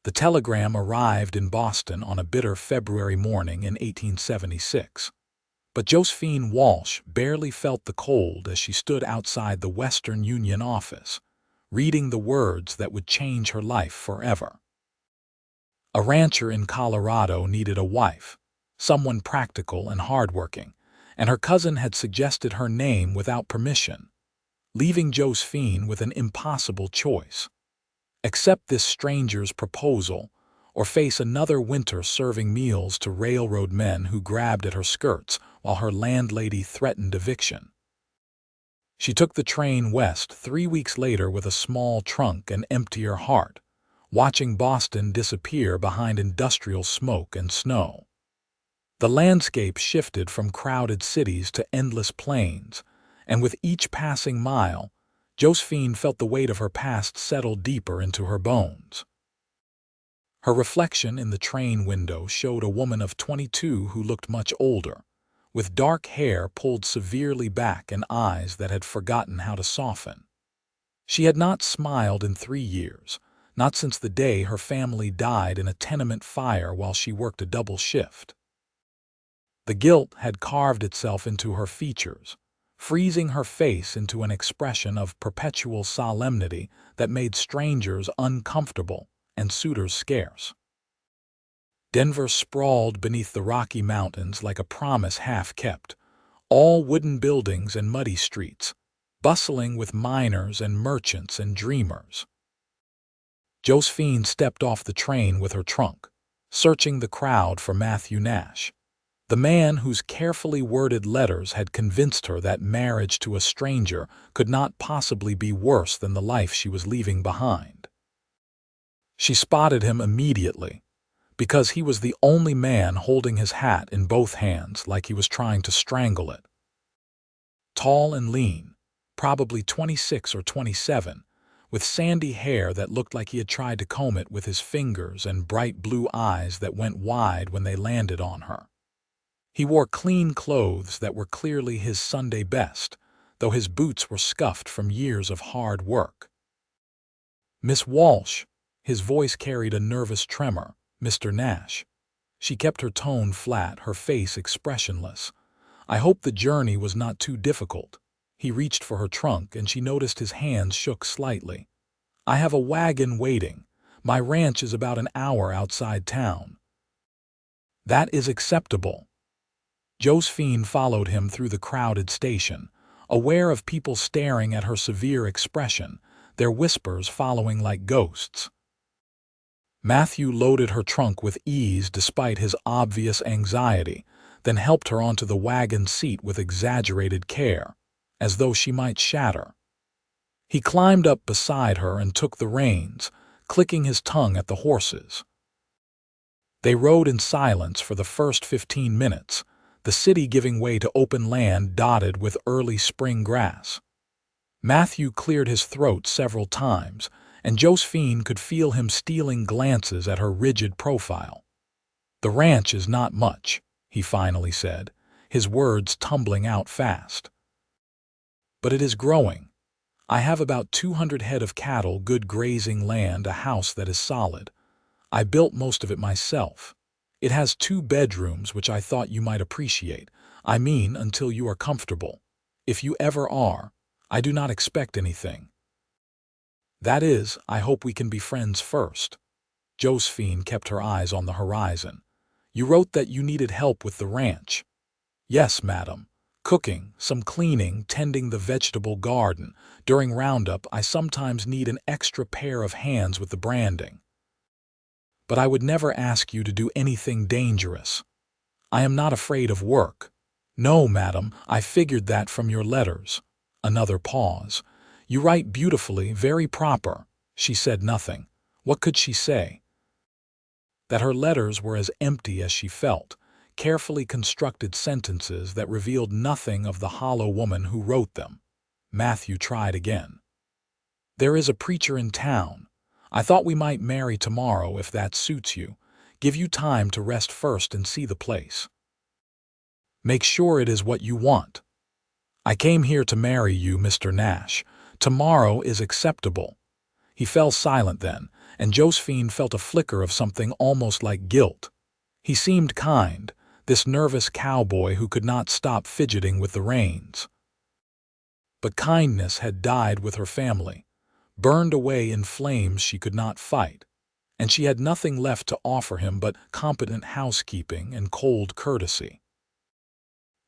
The telegram arrived in Boston on a bitter February morning in 1876. But Josephine Walsh barely felt the cold as she stood outside the Western Union office, reading the words that would change her life forever. A rancher in Colorado needed a wife, someone practical and hardworking, and her cousin had suggested her name without permission, leaving Josephine with an impossible choice. Accept this stranger's proposal, or face another winter serving meals to railroad men who grabbed at her skirts while her landlady threatened eviction. She took the train west 3 weeks later with a small trunk and emptier heart, watching Boston disappear behind industrial smoke and snow. The landscape shifted from crowded cities to endless plains, and with each passing mile, Josephine felt the weight of her past settle deeper into her bones. Her reflection in the train window showed a woman of 22 who looked much older, with dark hair pulled severely back and eyes that had forgotten how to soften. She had not smiled in 3 years, not since the day her family died in a tenement fire while she worked a double shift. The guilt had carved itself into her features, freezing her face into an expression of perpetual solemnity that made strangers uncomfortable and suitors scarce. Denver sprawled beneath the Rocky Mountains like a promise half-kept, all wooden buildings and muddy streets, bustling with miners and merchants and dreamers. Josephine stepped off the train with her trunk, searching the crowd for Matthew Nash, the man whose carefully worded letters had convinced her that marriage to a stranger could not possibly be worse than the life she was leaving behind. She spotted him immediately, because he was the only man holding his hat in both hands like he was trying to strangle it. Tall and lean, probably 26 or 27, with sandy hair that looked like he had tried to comb it with his fingers and bright blue eyes that went wide when they landed on her. He wore clean clothes that were clearly his Sunday best, though his boots were scuffed from years of hard work. "Miss Walsh," his voice carried a nervous tremor, "Mr. Nash." She kept her tone flat, her face expressionless. "I hope the journey was not too difficult." He reached for her trunk and she noticed his hands shook slightly. "I have a wagon waiting. My ranch is about an hour outside town." "That is acceptable." Josephine followed him through the crowded station, aware of people staring at her severe expression, their whispers following like ghosts. Matthew loaded her trunk with ease despite his obvious anxiety, then helped her onto the wagon seat with exaggerated care, as though she might shatter. He climbed up beside her and took the reins, clicking his tongue at the horses. They rode in silence for the first 15 minutes, the city giving way to open land dotted with early spring grass. Matthew cleared his throat several times, and Josephine could feel him stealing glances at her rigid profile. "The ranch is not much," he finally said, his words tumbling out fast. "But it is growing. I have about 200 head of cattle, good grazing land, a house that is solid. I built most of it myself. It has 2 bedrooms, which I thought you might appreciate. I mean, until you are comfortable. If you ever are, I do not expect anything. That is, I hope we can be friends first." Josephine kept her eyes on the horizon. "You wrote that you needed help with the ranch." "Yes, madam. Cooking, some cleaning, tending the vegetable garden. During roundup, I sometimes need an extra pair of hands with the branding. But I would never ask you to do anything dangerous. I am not afraid of work." "No, madam, I figured that from your letters." Another pause. "You write beautifully, very proper." She said nothing. What could she say? That her letters were as empty as she felt, carefully constructed sentences that revealed nothing of the hollow woman who wrote them. Matthew tried again. "There is a preacher in town. I thought we might marry tomorrow if that suits you. Give you time to rest first and see the place. Make sure it is what you want. I came here to marry you, Mr. Nash. Tomorrow is acceptable." He fell silent then, and Josephine felt a flicker of something almost like guilt. He seemed kind, this nervous cowboy who could not stop fidgeting with the reins. But kindness had died with her family, burned away in flames she could not fight, and she had nothing left to offer him but competent housekeeping and cold courtesy.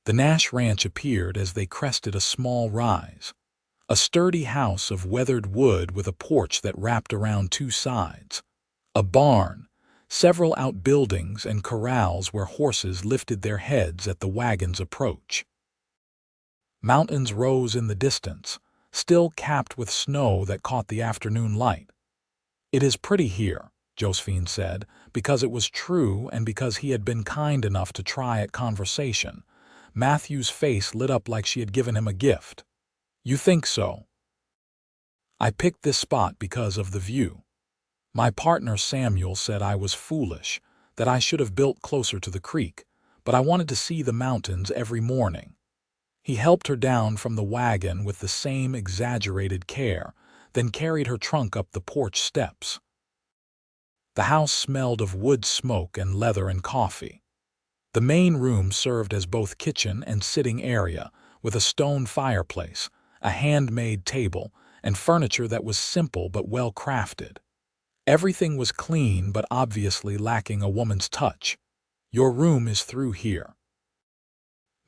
The Nash ranch appeared as they crested a small rise, a sturdy house of weathered wood with a porch that wrapped around two sides, a barn, several outbuildings and corrals where horses lifted their heads at the wagon's approach. Mountains rose in the distance, still capped with snow that caught the afternoon light. "It is pretty here," Josephine said, because it was true and because he had been kind enough to try at conversation. Matthew's face lit up like she had given him a gift. "You think so?" "I picked this spot because of the view. My partner Samuel said I was foolish, that I should have built closer to the creek, but I wanted to see the mountains every morning." He helped her down from the wagon with the same exaggerated care, then carried her trunk up the porch steps. The house smelled of wood smoke and leather and coffee. The main room served as both kitchen and sitting area, with a stone fireplace, a handmade table, and furniture that was simple but well crafted. Everything was clean but obviously lacking a woman's touch. "Your room is through here."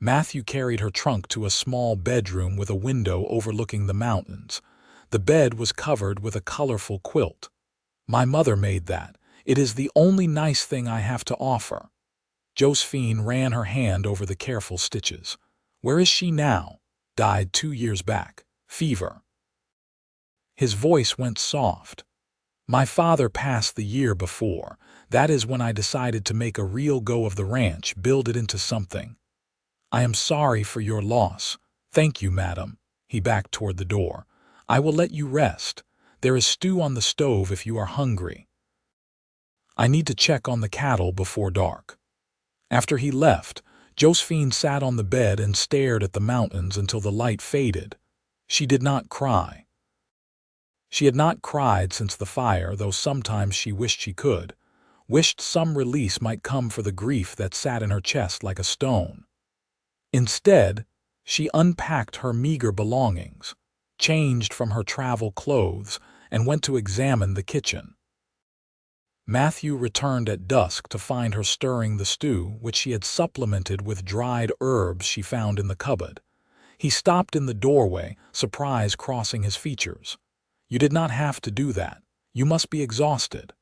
Matthew carried her trunk to a small bedroom with a window overlooking the mountains. The bed was covered with a colorful quilt. "My mother made that. It is the only nice thing I have to offer." Josephine ran her hand over the careful stitches. "Where is she now?" "Died 2 years back. Fever." His voice went soft. "My father passed the year before. That is when I decided to make a real go of the ranch, build it into something. I am sorry for your loss." "Thank you, madam." He backed toward the door. "I will let you rest. There is stew on the stove if you are hungry. I need to check on the cattle before dark." After he left, Josephine sat on the bed and stared at the mountains until the light faded. She did not cry. She had not cried since the fire, though sometimes she wished she could, wished some release might come for the grief that sat in her chest like a stone. Instead, she unpacked her meager belongings, changed from her travel clothes, and went to examine the kitchen. Matthew returned at dusk to find her stirring the stew, which she had supplemented with dried herbs she found in the cupboard. He stopped in the doorway, surprise crossing his features. "You did not have to do that. You must be exhausted."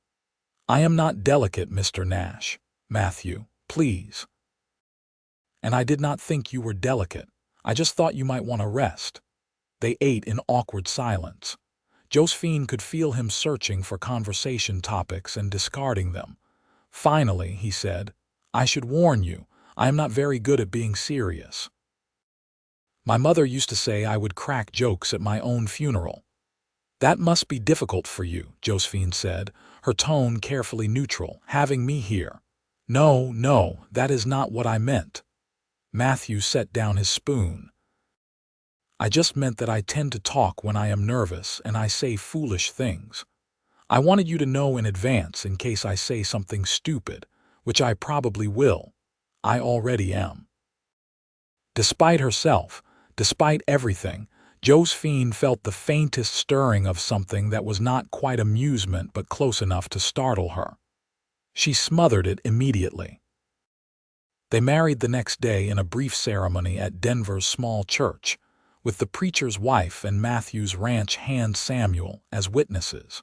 "I am not delicate, Mr. Nash." "Matthew, please." "And I did not think you were delicate. I just thought you might want to rest." They ate in awkward silence. Josephine could feel him searching for conversation topics and discarding them. Finally, he said, "I should warn you, I am not very good at being serious. My mother used to say I would crack jokes at my own funeral." "That must be difficult for you," Josephine said, her tone carefully neutral, "having me here." "No, no, that is not what I meant." Matthew set down his spoon. "I just meant that I tend to talk when I am nervous and I say foolish things. I wanted you to know in advance in case I say something stupid, which I probably will. I already am." Despite herself, despite everything, Josephine felt the faintest stirring of something that was not quite amusement but close enough to startle her. She smothered it immediately. They married the next day in a brief ceremony at Denver's small church, with the preacher's wife and Matthew's ranch hand Samuel as witnesses.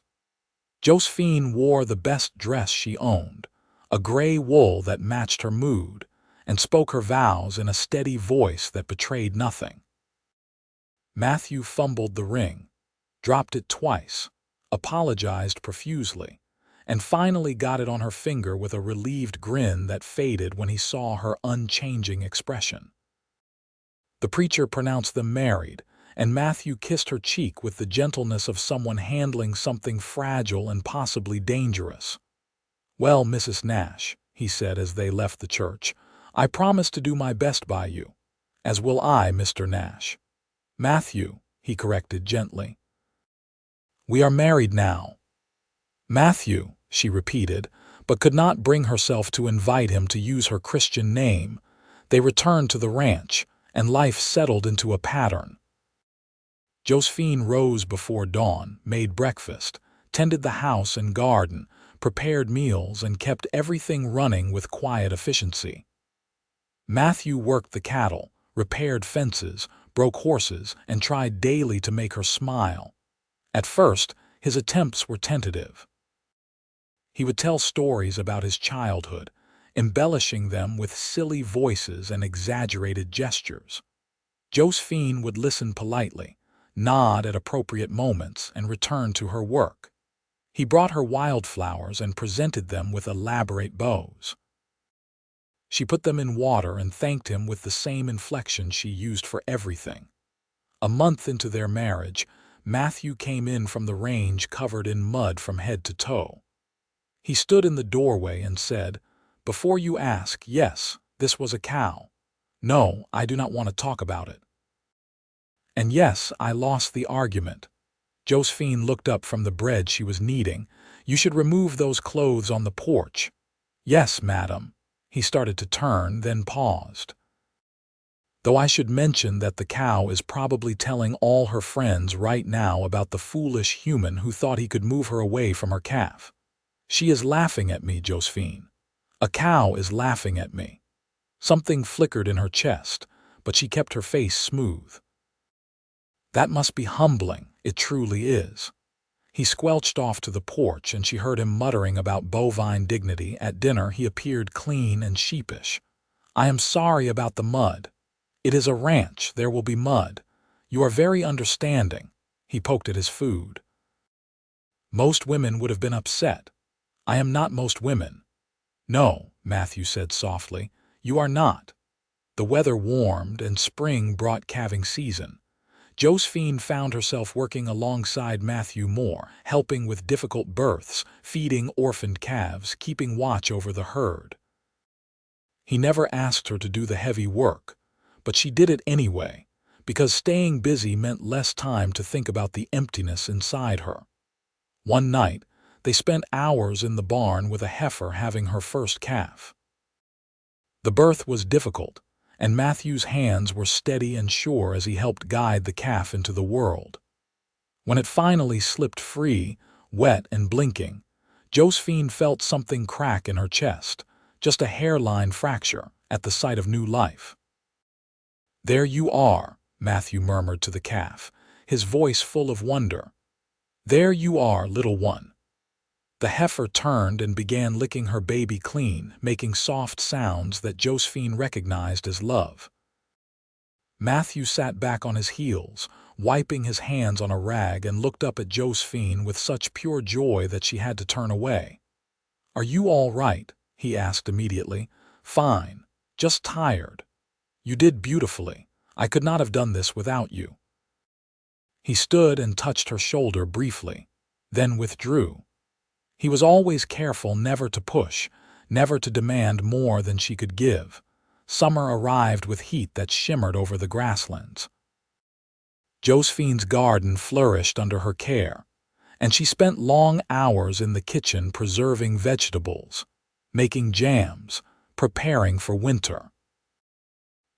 Josephine wore the best dress she owned, a gray wool that matched her mood, and spoke her vows in a steady voice that betrayed nothing. Matthew fumbled the ring, dropped it twice, apologized profusely, and finally got it on her finger with a relieved grin that faded when he saw her unchanging expression. The preacher pronounced them married, and Matthew kissed her cheek with the gentleness of someone handling something fragile and possibly dangerous. "Well, Mrs. Nash," he said as they left the church, "I promise to do my best by you. As will I, Mr. Nash." "Matthew," he corrected gently. "We are married now." Matthew, she repeated, but could not bring herself to invite him to use her Christian name. They returned to the ranch, and life settled into a pattern. Josephine rose before dawn, made breakfast, tended the house and garden, prepared meals, and kept everything running with quiet efficiency. Matthew worked the cattle, repaired fences, broke horses, and tried daily to make her smile. At first, his attempts were tentative. He would tell stories about his childhood, embellishing them with silly voices and exaggerated gestures. Josephine would listen politely, nod at appropriate moments, and return to her work. He brought her wildflowers and presented them with elaborate bows. She put them in water and thanked him with the same inflection she used for everything. A month into their marriage, Matthew came in from the range covered in mud from head to toe. He stood in the doorway and said, "Before you ask, yes, this was a cow. No, I do not want to talk about it. And yes, I lost the argument." Josephine looked up from the bread she was kneading. "You should remove those clothes on the porch." "Yes, madam." He started to turn, then paused. "Though I should mention that the cow is probably telling all her friends right now about the foolish human who thought he could move her away from her calf. She is laughing at me, Josephine. A cow is laughing at me." Something flickered in her chest, but she kept her face smooth. "That must be humbling. It truly is." He squelched off to the porch, and she heard him muttering about bovine dignity. At dinner he appeared clean and sheepish. "I am sorry about the mud. It is a ranch. There will be mud. You are very understanding." He poked at his food. "Most women would have been upset." "I am not most women." "No," Matthew said softly, "you are not." The weather warmed, and spring brought calving season. Josephine found herself working alongside Matthew more, helping with difficult births, feeding orphaned calves, keeping watch over the herd. He never asked her to do the heavy work, but she did it anyway, because staying busy meant less time to think about the emptiness inside her. One night, they spent hours in the barn with a heifer having her first calf. The birth was difficult, and Matthew's hands were steady and sure as he helped guide the calf into the world. When it finally slipped free, wet and blinking, Josephine felt something crack in her chest, just a hairline fracture, at the sight of new life. "There you are," Matthew murmured to the calf, his voice full of wonder. "There you are, little one." The heifer turned and began licking her baby clean, making soft sounds that Josephine recognized as love. Matthew sat back on his heels, wiping his hands on a rag, and looked up at Josephine with such pure joy that she had to turn away. "Are you all right?" he asked immediately. "Fine. Just tired." "You did beautifully. I could not have done this without you." He stood and touched her shoulder briefly, then withdrew. He was always careful never to push, never to demand more than she could give. Summer arrived with heat that shimmered over the grasslands. Josephine's garden flourished under her care, and she spent long hours in the kitchen preserving vegetables, making jams, preparing for winter.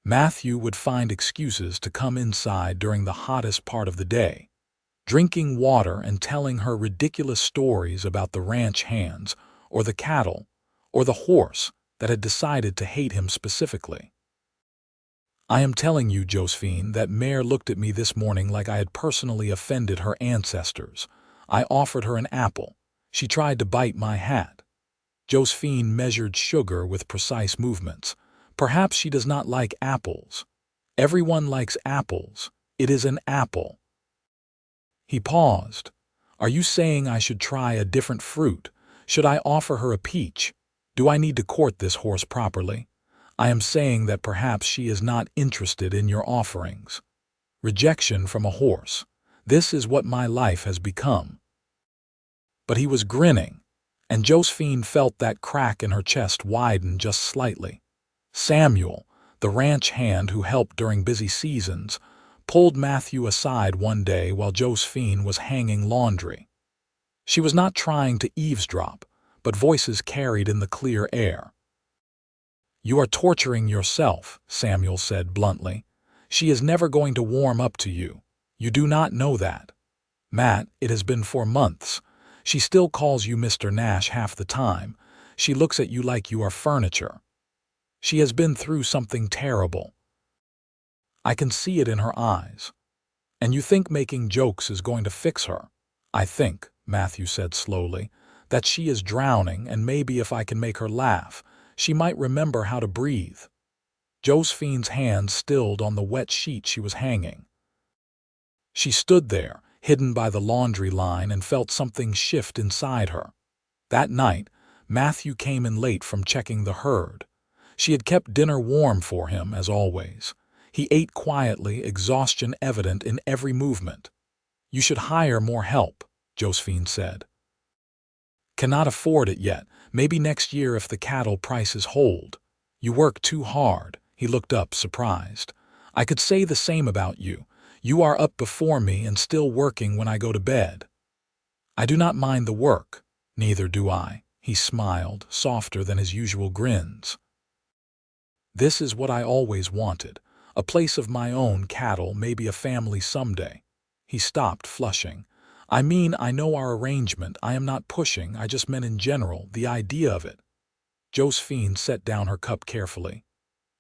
Matthew would find excuses to come inside during the hottest part of the day, drinking water and telling her ridiculous stories about the ranch hands, or the cattle, or the horse that had decided to hate him specifically. "I am telling you, Josephine, that mare looked at me this morning like I had personally offended her ancestors. I offered her an apple. She tried to bite my hat." Josephine measured sugar with precise movements. "Perhaps she does not like apples." "Everyone likes apples. It is an apple." He paused. "Are you saying I should try a different fruit? Should I offer her a peach? Do I need to court this horse properly? I am saying that perhaps she is not interested in your offerings." Rejection from a horse. This is what my life has become. But he was grinning, and Josephine felt that crack in her chest widen just slightly. Samuel, the ranch hand who helped during busy seasons, pulled Matthew aside one day while Josephine was hanging laundry. She was not trying to eavesdrop, but voices carried in the clear air. "You are torturing yourself," Samuel said bluntly. "She is never going to warm up to you. You do not know that. Matt, it has been for months. She still calls you Mr. Nash half the time. She looks at you like you are furniture. She has been through something terrible. I can see it in her eyes. And you think making jokes is going to fix her? I think," Matthew said slowly, "that she is drowning, and maybe if I can make her laugh, she might remember how to breathe." Josephine's hand stilled on the wet sheet she was hanging. She stood there, hidden by the laundry line, and felt something shift inside her. That night, Matthew came in late from checking the herd. She had kept dinner warm for him, as always. He ate quietly, exhaustion evident in every movement. "You should hire more help," Josephine said. "Cannot afford it yet. Maybe next year if the cattle prices hold. You work too hard." He looked up, surprised. "I could say the same about you. You are up before me and still working when I go to bed." "I do not mind the work." "Neither do I." He smiled, softer than his usual grins. "This is what I always wanted. A place of my own, cattle, maybe a family someday." He stopped, flushing. "I mean, I know our arrangement. I am not pushing. I just meant in general, the idea of it." Josephine set down her cup carefully.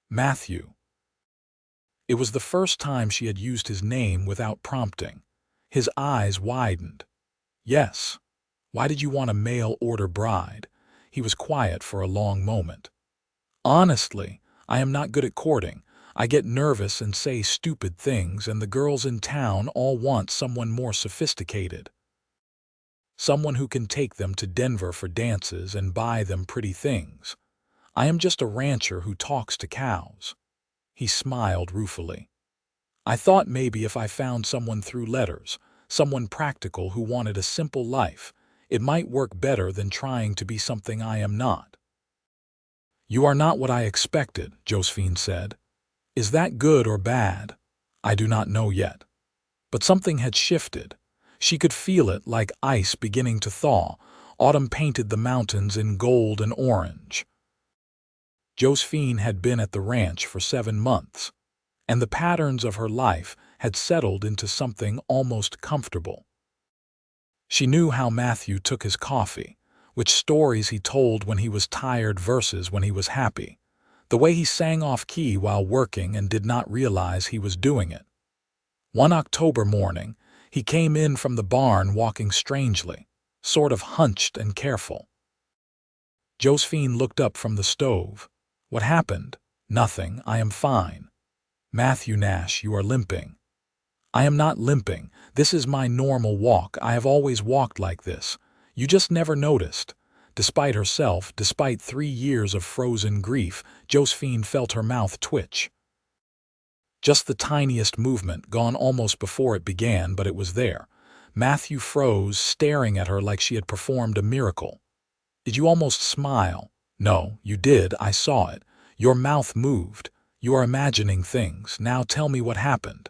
"Matthew." It was the first time she had used his name without prompting. His eyes widened. "Yes. Why did you want a mail-order bride?" He was quiet for a long moment. "Honestly, I am not good at courting. I get nervous and say stupid things, and the girls in town all want someone more sophisticated. Someone who can take them to Denver for dances and buy them pretty things. I am just a rancher who talks to cows." He smiled ruefully. "I thought maybe if I found someone through letters, someone practical who wanted a simple life, it might work better than trying to be something I am not." "You are not what I expected," Josephine said. "Is that good or bad? I do not know yet." But something had shifted. She could feel it, like ice beginning to thaw. Autumn painted the mountains in gold and orange. Josephine had been at the ranch for 7 months, and the patterns of her life had settled into something almost comfortable. She knew how Matthew took his coffee, which stories he told when he was tired versus when he was happy, the way he sang off-key while working and did not realize he was doing it. One October morning, he came in from the barn walking strangely, sort of hunched and careful. Josephine looked up from the stove. "What happened?" "Nothing. I am fine." "Matthew Nash, you are limping." "I am not limping. This is my normal walk. I have always walked like this. You just never noticed." Despite herself, despite 3 years of frozen grief, Josephine felt her mouth twitch. Just the tiniest movement, gone almost before it began, but it was there. Matthew froze, staring at her like she had performed a miracle. "Did you almost smile?" "No, you did. I saw it. Your mouth moved. You are imagining things. Now tell me what happened."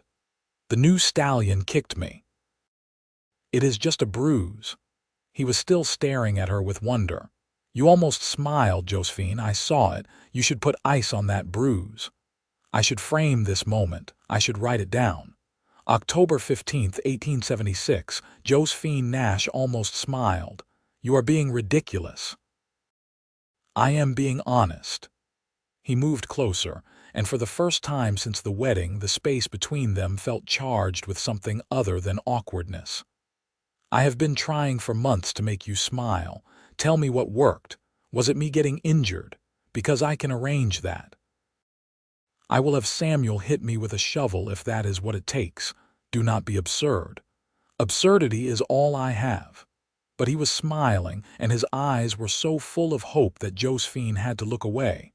"The new stallion kicked me." "It is just a bruise." He was still staring at her with wonder. "You almost smiled, Josephine. I saw it. You should put ice on that bruise." I should frame this moment. I should write it down. October 15th, 1876, Josephine Nash almost smiled. "You are being ridiculous." "I am being honest." He moved closer, and for the first time since the wedding, the space between them felt charged with something other than awkwardness. "I have been trying for months to make you smile. Tell me what worked. Was it me getting injured? Because I can arrange that. I will have Samuel hit me with a shovel if that is what it takes. Do not be absurd." "Absurdity is all I have." But he was smiling, and his eyes were so full of hope that Josephine had to look away.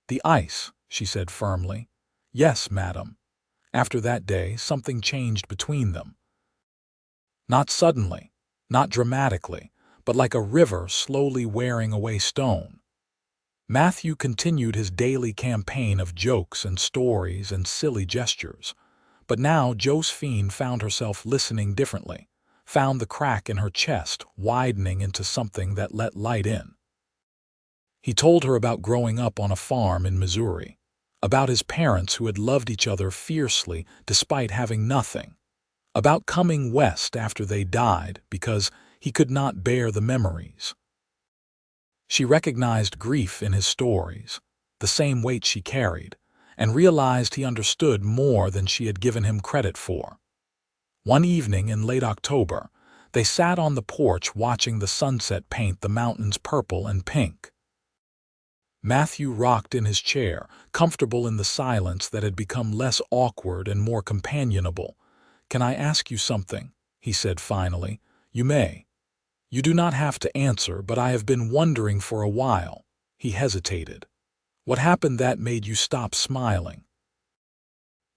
"The ice," she said firmly. "Yes, madam." After that day, something changed between them. Not suddenly, not dramatically, but like a river slowly wearing away stone. Matthew continued his daily campaign of jokes and stories and silly gestures. But now Josephine found herself listening differently, found the crack in her chest widening into something that let light in. He told her about growing up on a farm in Missouri, about his parents who had loved each other fiercely despite having nothing, about coming west after they died because he could not bear the memories. She recognized grief in his stories, the same weight she carried, and realized he understood more than she had given him credit for. One evening in late October, they sat on the porch watching the sunset paint the mountains purple and pink. Matthew rocked in his chair, comfortable in the silence that had become less awkward and more companionable. "Can I ask you something?" he said finally. "You may. You do not have to answer, but I have been wondering for a while." He hesitated. "What happened that made you stop smiling?"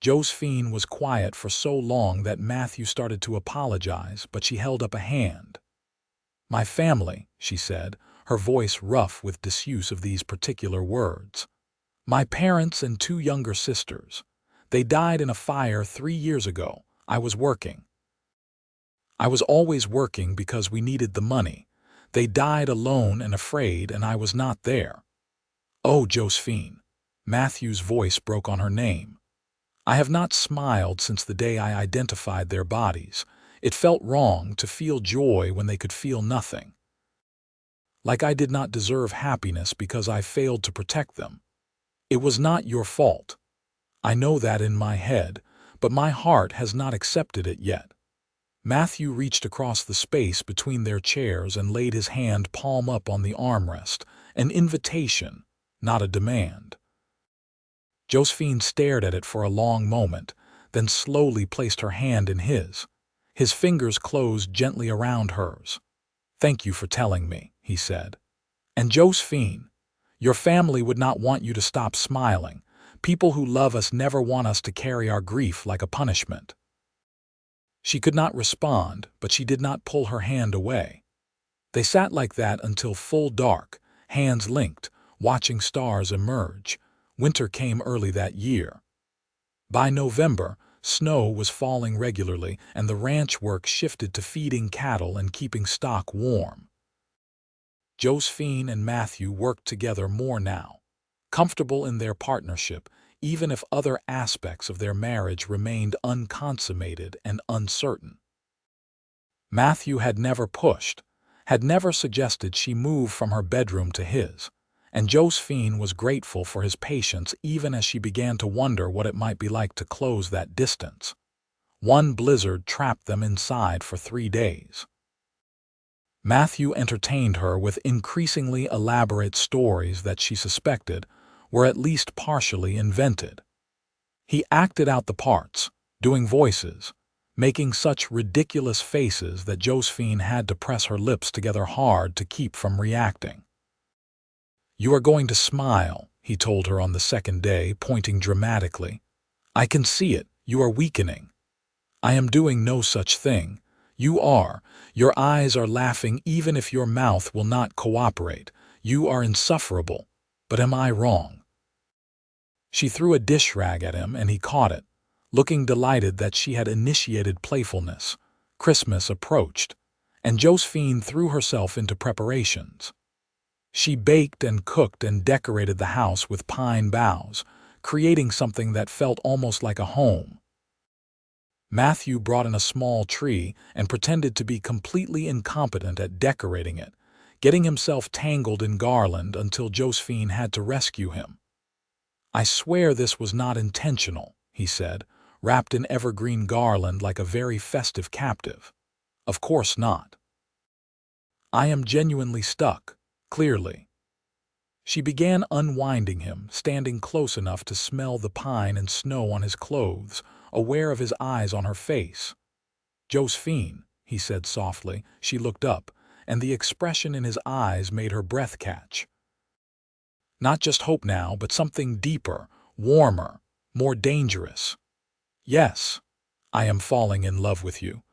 Josephine was quiet for so long that Matthew started to apologize, but she held up a hand. "My family," she said, her voice rough with disuse of these particular words. "My parents and 2 younger sisters. They died in a fire 3 years ago. I was working. I was always working because we needed the money. They died alone and afraid, and I was not there." "Oh, Josephine." Matthew's voice broke on her name. "I have not smiled since the day I identified their bodies. It felt wrong to feel joy when they could feel nothing. Like I did not deserve happiness because I failed to protect them. It was not your fault. I know that in my head, but my heart has not accepted it yet." Matthew reached across the space between their chairs and laid his hand palm up on the armrest, an invitation, not a demand. Josephine stared at it for a long moment, then slowly placed her hand in his. His fingers closed gently around hers. "Thank you for telling me," he said. "And Josephine, your family would not want you to stop smiling. People who love us never want us to carry our grief like a punishment." She could not respond, but she did not pull her hand away. They sat like that until full dark, hands linked, watching stars emerge. Winter came early that year. By November, snow was falling regularly, and the ranch work shifted to feeding cattle and keeping stock warm. Josephine and Matthew worked together more now, comfortable in their partnership, even if other aspects of their marriage remained unconsummated and uncertain. Matthew had never pushed, had never suggested she move from her bedroom to his, and Josephine was grateful for his patience even as she began to wonder what it might be like to close that distance. One blizzard trapped them inside for 3 days. Matthew entertained her with increasingly elaborate stories that she suspected were at least partially invented. He acted out the parts, doing voices, making such ridiculous faces that Josephine had to press her lips together hard to keep from reacting. "You are going to smile," he told her on the second day, pointing dramatically. "I can see it. You are weakening." "I am doing no such thing. You are. Your eyes are laughing even if your mouth will not cooperate. You are insufferable. But am I wrong?" She threw a dish rag at him and he caught it, looking delighted that she had initiated playfulness. Christmas approached, and Josephine threw herself into preparations. She baked and cooked and decorated the house with pine boughs, creating something that felt almost like a home. Matthew brought in a small tree and pretended to be completely incompetent at decorating it, getting himself tangled in garland until Josephine had to rescue him. "I swear this was not intentional," he said, wrapped in evergreen garland like a very festive captive. "Of course not. I am genuinely stuck, clearly." She began unwinding him, standing close enough to smell the pine and snow on his clothes, aware of his eyes on her face. "Josephine," he said softly. She looked up, and the expression in his eyes made her breath catch. "Not just hope now, but something deeper, warmer, more dangerous." "Yes, I am falling in love with you.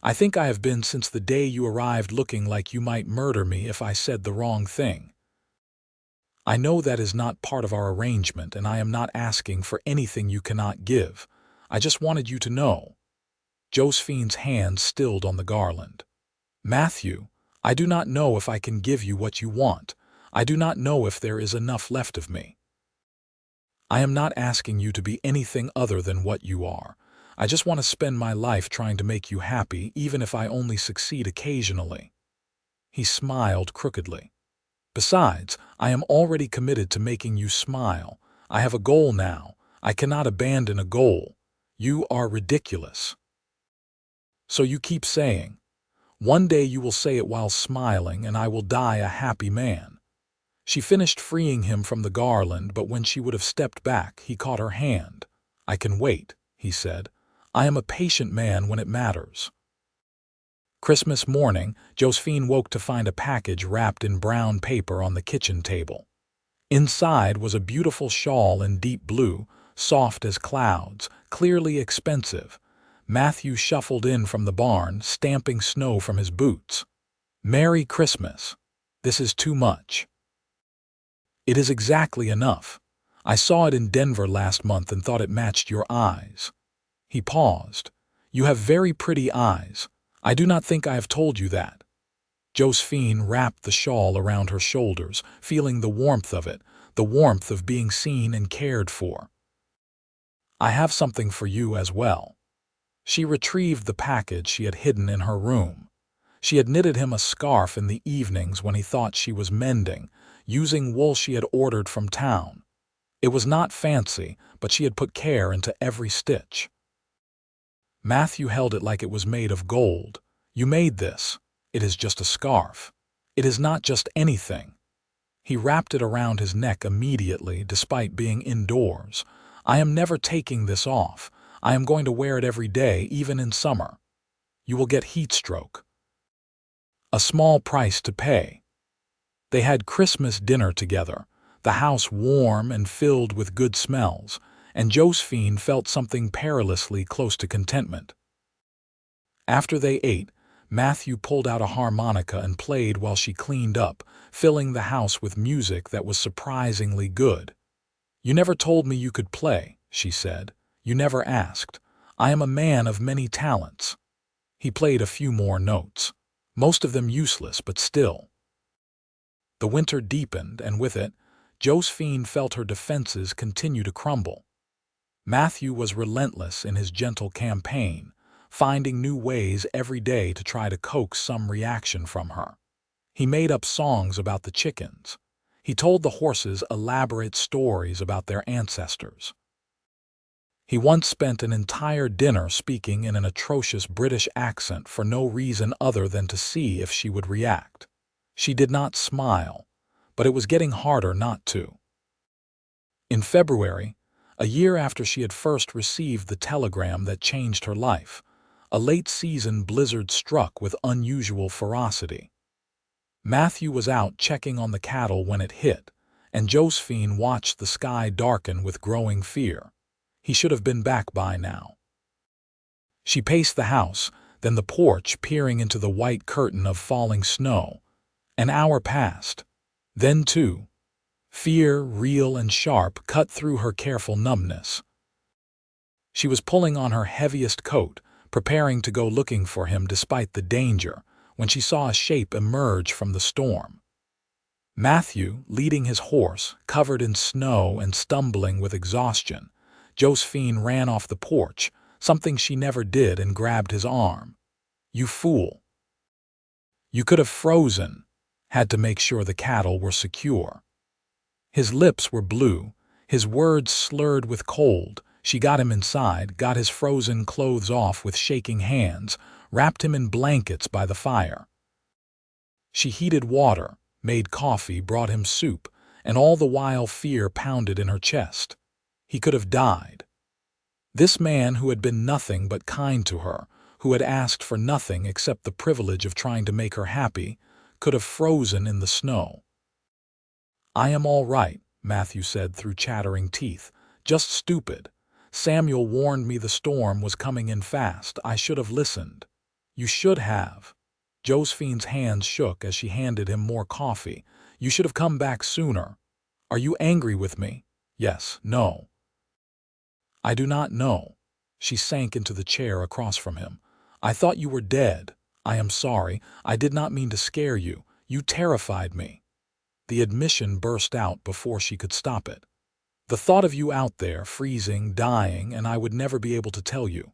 I think I have been since the day you arrived looking like you might murder me if I said the wrong thing. I know that is not part of our arrangement, and I am not asking for anything you cannot give. I just wanted you to know." Josephine's hand stilled on the garland. "Matthew, I do not know if I can give you what you want. I do not know if there is enough left of me. I am not asking you to be anything other than what you are. I just want to spend my life trying to make you happy, even if I only succeed occasionally." He smiled crookedly. "Besides, I am already committed to making you smile. I have a goal now. I cannot abandon a goal. You are ridiculous." "So you keep saying. One day you will say it while smiling, and I will die a happy man." She finished freeing him from the garland, but when she would have stepped back, he caught her hand. "I can wait," he said. "I am a patient man when it matters." Christmas morning, Josephine woke to find a package wrapped in brown paper on the kitchen table. Inside was a beautiful shawl in deep blue, soft as clouds, clearly expensive. Matthew shuffled in from the barn, stamping snow from his boots. "Merry Christmas. This is too much." "It is exactly enough. I saw it in Denver last month and thought it matched your eyes." He paused. "You have very pretty eyes. I do not think I have told you that." Josephine wrapped the shawl around her shoulders, feeling the warmth of it, the warmth of being seen and cared for. "I have something for you as well." She retrieved the package she had hidden in her room. She had knitted him a scarf in the evenings when he thought she was mending, using wool she had ordered from town. It was not fancy, but she had put care into every stitch. Matthew held it like it was made of gold. "You made this. It is just a scarf. It is not just anything." He wrapped it around his neck immediately, despite being indoors. "I am never taking this off. I am going to wear it every day, even in summer. You will get heat stroke." A small price to pay. They had Christmas dinner together, the house warm and filled with good smells, and Josephine felt something perilously close to contentment. After they ate, Matthew pulled out a harmonica and played while she cleaned up, filling the house with music that was surprisingly good. "You never told me you could play," she said. "You never asked. I am a man of many talents." He played a few more notes, most of them useless, but still. The winter deepened, and with it, Josephine felt her defenses continue to crumble. Matthew was relentless in his gentle campaign, finding new ways every day to try to coax some reaction from her. He made up songs about the chickens. He told the horses elaborate stories about their ancestors. He once spent an entire dinner speaking in an atrocious British accent for no reason other than to see if she would react. She did not smile, but it was getting harder not to. In February, a year after she had first received the telegram that changed her life, a late-season blizzard struck with unusual ferocity. Matthew was out checking on the cattle when it hit, and Josephine watched the sky darken with growing fear. He should have been back by now. She paced the house, then the porch, peering into the white curtain of falling snow. An hour passed. Then two. Fear, real and sharp, cut through her careful numbness. She was pulling on her heaviest coat, preparing to go looking for him despite the danger, when she saw a shape emerge from the storm. Matthew, leading his horse, covered in snow and stumbling with exhaustion. Josephine ran off the porch, something she never did, and grabbed his arm. "You fool. You could have frozen." Had to make sure the cattle were secure. His lips were blue, his words slurred with cold. She got him inside, got his frozen clothes off with shaking hands, wrapped him in blankets by the fire. She heated water, made coffee, brought him soup, and all the while fear pounded in her chest. He could have died. This man who had been nothing but kind to her, who had asked for nothing except the privilege of trying to make her happy, could have frozen in the snow. "I am all right," Matthew said through chattering teeth. "Just stupid. Samuel warned me the storm was coming in fast. I should have listened." "You should have." Josephine's hands shook as she handed him more coffee. "You should have come back sooner." "Are you angry with me?" "Yes, no." "I do not know." She sank into the chair across from him. I thought you were dead. I am sorry. I did not mean to scare you. You terrified me." The admission burst out before she could stop it. "The thought of you out there, freezing, dying, and I would never be able to tell you."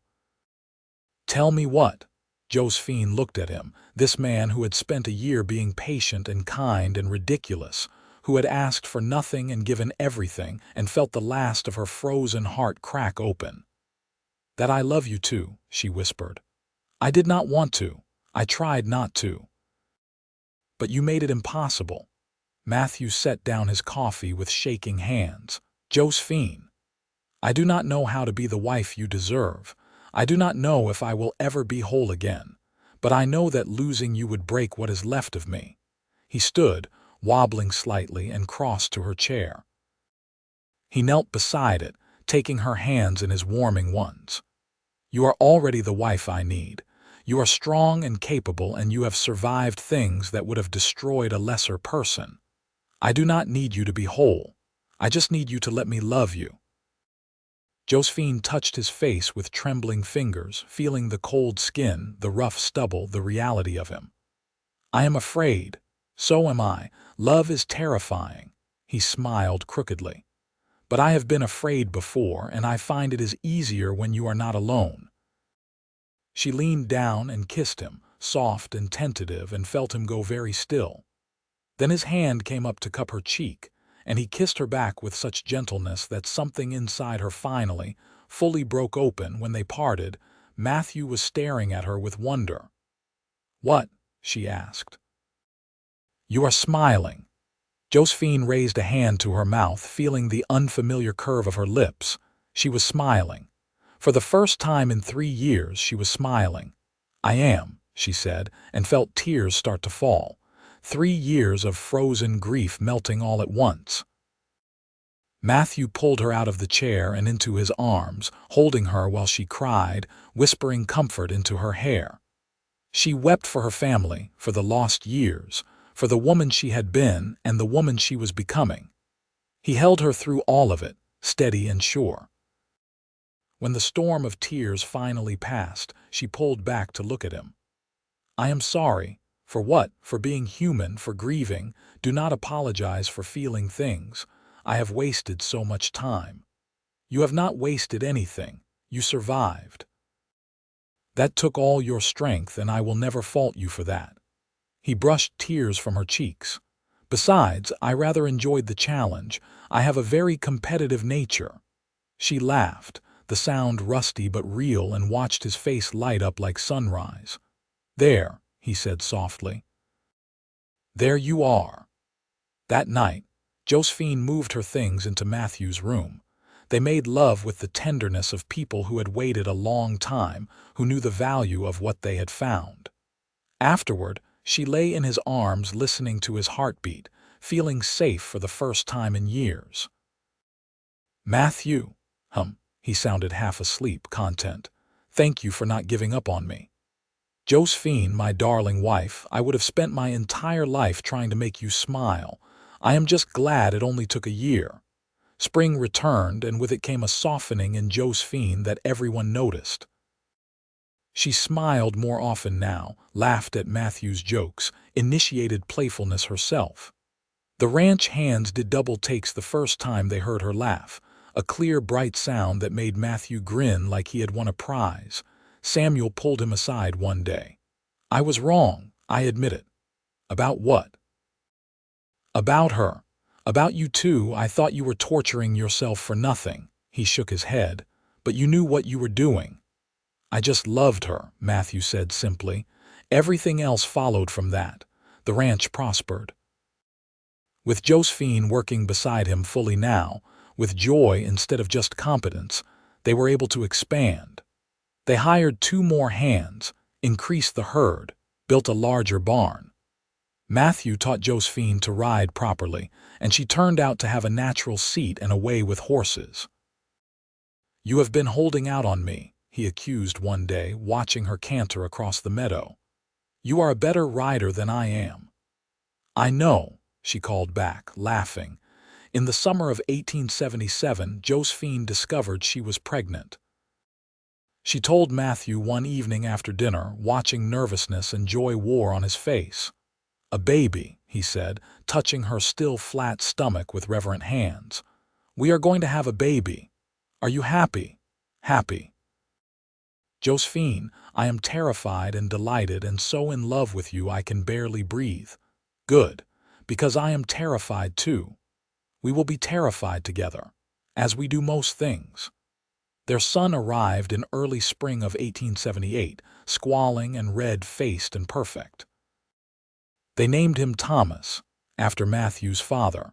"Tell me what?" Josephine looked at him, this man who had spent a year being patient and kind and ridiculous, who had asked for nothing and given everything, and felt the last of her frozen heart crack open. "That I love you too," she whispered. "I did not want to. I tried not to. But you made it impossible." Matthew set down his coffee with shaking hands. "Josephine, I do not know how to be the wife you deserve. I do not know if I will ever be whole again. But I know that losing you would break what is left of me." He stood, wobbling slightly, and crossed to her chair. He knelt beside it, taking her hands in his warming ones. "You are already the wife I need. You are strong and capable, and you have survived things that would have destroyed a lesser person. I do not need you to be whole. I just need you to let me love you." Josephine touched his face with trembling fingers, feeling the cold skin, the rough stubble, the reality of him. "I am afraid. So am I. Love is terrifying." He smiled crookedly. "But I have been afraid before, and I find it is easier when you are not alone." She leaned down and kissed him, soft and tentative, and felt him go very still. Then his hand came up to cup her cheek, and he kissed her back with such gentleness that something inside her finally, fully broke open. When they parted, Matthew was staring at her with wonder. "What?" she asked. "You are smiling." Josephine raised a hand to her mouth, feeling the unfamiliar curve of her lips. She was smiling. For the first time in 3 years, she was smiling. "I am," she said, and felt tears start to fall. 3 years of frozen grief melting all at once. Matthew pulled her out of the chair and into his arms, holding her while she cried, whispering comfort into her hair. She wept for her family, for the lost years, for the woman she had been and the woman she was becoming. He held her through all of it, steady and sure. When the storm of tears finally passed, she pulled back to look at him. "I am sorry." "For what?" "For being human, for grieving. Do not apologize for feeling things. I have wasted so much time." "You have not wasted anything. You survived. That took all your strength, and I will never fault you for that." He brushed tears from her cheeks. "Besides, I rather enjoyed the challenge. I have a very competitive nature." She laughed, the sound rusty but real, and watched his face light up like sunrise. "There," he said softly. "There you are." That night, Josephine moved her things into Matthew's room. They made love with the tenderness of people who had waited a long time, who knew the value of what they had found. Afterward, she lay in his arms listening to his heartbeat, feeling safe for the first time in years. "Matthew," he sounded half asleep, content. "Thank you for not giving up on me." "Josephine, my darling wife, I would have spent my entire life trying to make you smile. I am just glad it only took a year." Spring returned, and with it came a softening in Josephine that everyone noticed. She smiled more often now, laughed at Matthew's jokes, initiated playfulness herself. The ranch hands did double takes the first time they heard her laugh, a clear, bright sound that made Matthew grin like he had won a prize. Samuel pulled him aside one day. "I was wrong, I admit it." "About what?" "About her. About you too. I thought you were torturing yourself for nothing." He shook his head. "But you knew what you were doing." "I just loved her," Matthew said simply. Everything else followed from that. The ranch prospered. With Josephine working beside him fully now, with joy instead of just competence, they were able to expand. They hired 2 more hands, increased the herd, built a larger barn. Matthew taught Josephine to ride properly, and she turned out to have a natural seat and a way with horses. "You have been holding out on me," he accused one day, watching her canter across the meadow. "You are a better rider than I am." "I know," she called back, laughing. In the summer of 1877, Josephine discovered she was pregnant. She told Matthew one evening after dinner, watching nervousness and joy war on his face. "A baby," he said, touching her still flat stomach with reverent hands. "We are going to have a baby. Are you happy?" "Happy." "Josephine, I am terrified and delighted and so in love with you I can barely breathe." "Good, because I am terrified too. We will be terrified together, as we do most things." Their son arrived in early spring of 1878, squalling and red-faced and perfect. They named him Thomas, after Matthew's father,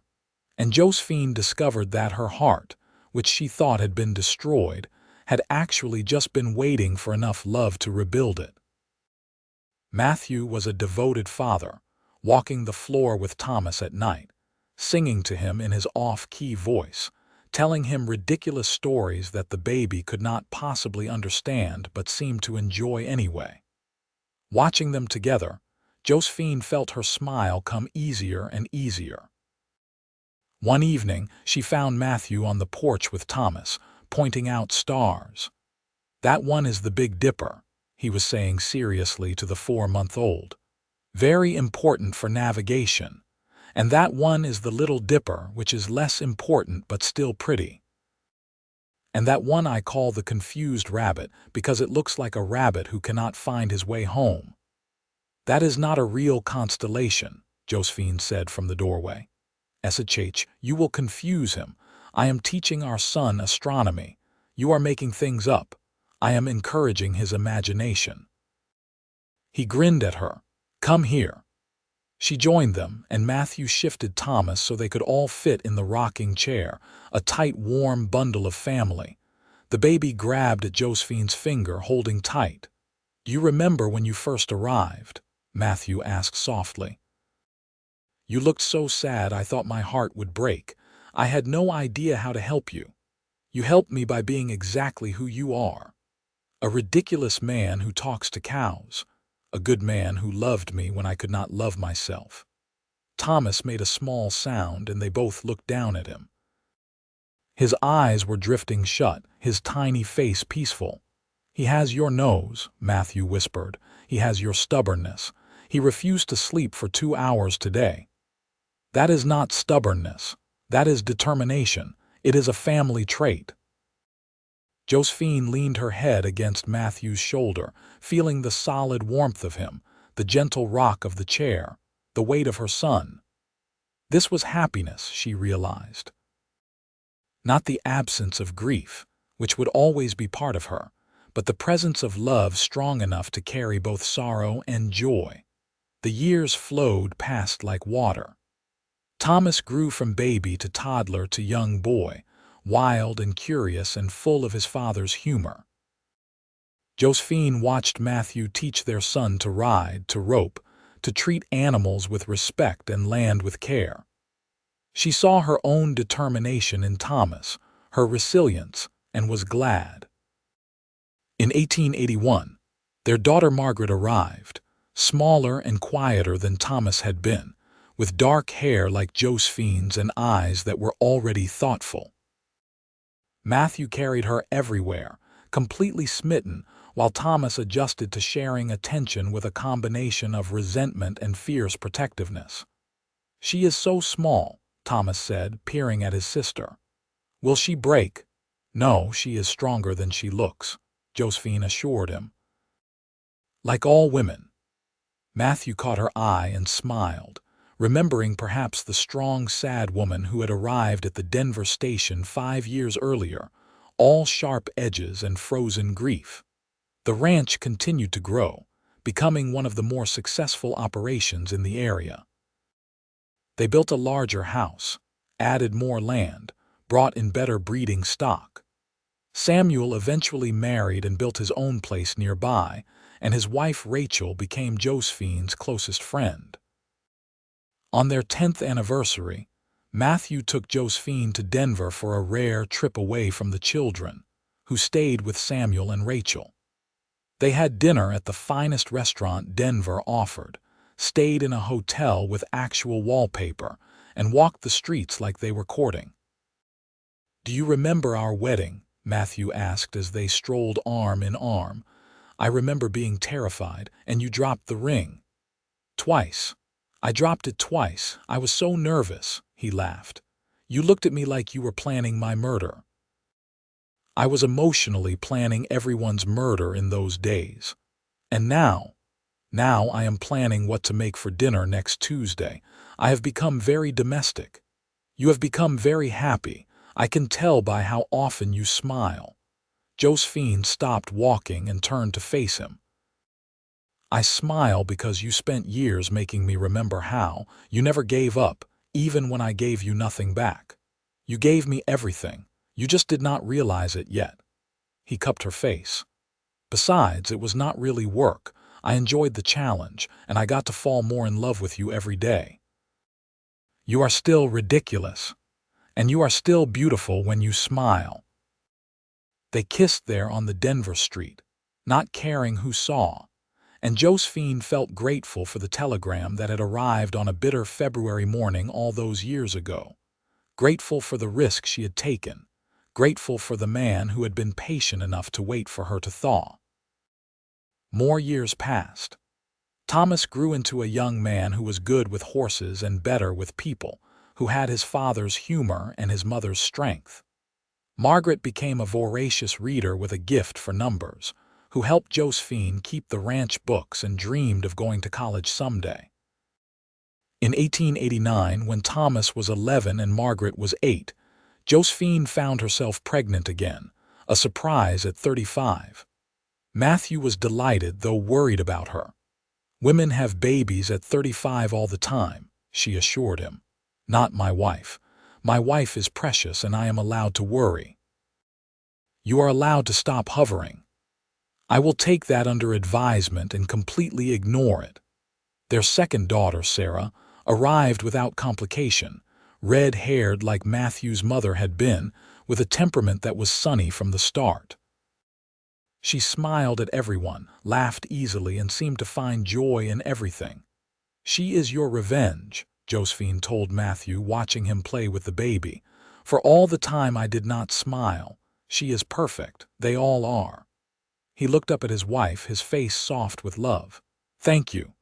and Josephine discovered that her heart, which she thought had been destroyed, had actually just been waiting for enough love to rebuild it. Matthew was a devoted father, walking the floor with Thomas at night, singing to him in his off-key voice, telling him ridiculous stories that the baby could not possibly understand but seemed to enjoy anyway. Watching them together, Josephine felt her smile come easier and easier. One evening, she found Matthew on the porch with Thomas, pointing out stars. "That one is the Big Dipper," he was saying seriously to the 4-month-old. "Very important for navigation. And that one is the Little Dipper, which is less important but still pretty. And that one I call the Confused Rabbit because it looks like a rabbit who cannot find his way home." "That is not a real constellation," Josephine said from the doorway. "Shh, you will confuse him. I am teaching our son astronomy. You are making things up. I am encouraging his imagination." He grinned at her. "Come here." She joined them, and Matthew shifted Thomas so they could all fit in the rocking chair, a tight, warm bundle of family. The baby grabbed at Josephine's finger, holding tight. "Do you remember when you first arrived?" Matthew asked softly. "You looked so sad I thought my heart would break. I had no idea how to help you. You helped me by being exactly who you are. A ridiculous man who talks to cows. A good man who loved me when I could not love myself." Thomas made a small sound, and they both looked down at him. His eyes were drifting shut, his tiny face peaceful. "He has your nose," Matthew whispered. "He has your stubbornness. He refused to sleep for 2 hours today." "That is not stubbornness. That is determination. It is a family trait." Josephine leaned her head against Matthew's shoulder, feeling the solid warmth of him, the gentle rock of the chair, the weight of her son. This was happiness, she realized. Not the absence of grief, which would always be part of her, but the presence of love strong enough to carry both sorrow and joy. The years flowed past like water. Thomas grew from baby to toddler to young boy, wild and curious and full of his father's humor. Josephine watched Matthew teach their son to ride, to rope, to treat animals with respect and land with care. She saw her own determination in Thomas, her resilience, and was glad. In 1881, their daughter Margaret arrived, smaller and quieter than Thomas had been, with dark hair like Josephine's and eyes that were already thoughtful. Matthew carried her everywhere, completely smitten, while Thomas adjusted to sharing attention with a combination of resentment and fierce protectiveness. "She is so small," Thomas said, peering at his sister. "Will she break?" "No, she is stronger than she looks," Josephine assured him. "Like all women." Matthew caught her eye and smiled, remembering perhaps the strong, sad woman who had arrived at the Denver station 5 years earlier, all sharp edges and frozen grief. The ranch continued to grow, becoming one of the more successful operations in the area. They built a larger house, added more land, brought in better breeding stock. Samuel eventually married and built his own place nearby, and his wife Rachel became Josephine's closest friend. On their 10th anniversary, Matthew took Josephine to Denver for a rare trip away from the children, who stayed with Samuel and Rachel. They had dinner at the finest restaurant Denver offered, stayed in a hotel with actual wallpaper, and walked the streets like they were courting. "Do you remember our wedding?" Matthew asked as they strolled arm in arm. "I remember being terrified, and you dropped the ring." "Twice. I dropped it twice. I was so nervous," he laughed. "You looked at me like you were planning my murder." "I was emotionally planning everyone's murder in those days. And now I am planning what to make for dinner next Tuesday. I have become very domestic. You have become very happy. I can tell by how often you smile." Josephine stopped walking and turned to face him. "I smile because you spent years making me remember how you never gave up, even when I gave you nothing back. You gave me everything. You just did not realize it yet." He cupped her face. "Besides, it was not really work. I enjoyed the challenge, and I got to fall more in love with you every day. You are still ridiculous, and you are still beautiful when you smile." They kissed there on the Denver street, not caring who saw, and Josephine felt grateful for the telegram that had arrived on a bitter February morning all those years ago. Grateful for the risk she had taken. Grateful for the man who had been patient enough to wait for her to thaw. More years passed. Thomas grew into a young man who was good with horses and better with people, who had his father's humor and his mother's strength. Margaret became a voracious reader with a gift for numbers, who helped Josephine keep the ranch books and dreamed of going to college someday. In 1889, when Thomas was 11 and Margaret was 8, Josephine found herself pregnant again, a surprise at 35. Matthew was delighted, though worried about her. "Women have babies at 35 all the time," she assured him. "Not my wife. My wife is precious and I am allowed to worry." "You are allowed to stop hovering." "I will take that under advisement and completely ignore it." Their second daughter, Sarah, arrived without complication, red-haired like Matthew's mother had been, with a temperament that was sunny from the start. She smiled at everyone, laughed easily, and seemed to find joy in everything. "She is your revenge," Josephine told Matthew, watching him play with the baby. "For all the time I did not smile. She is perfect. They all are." He looked up at his wife, his face soft with love. "Thank you."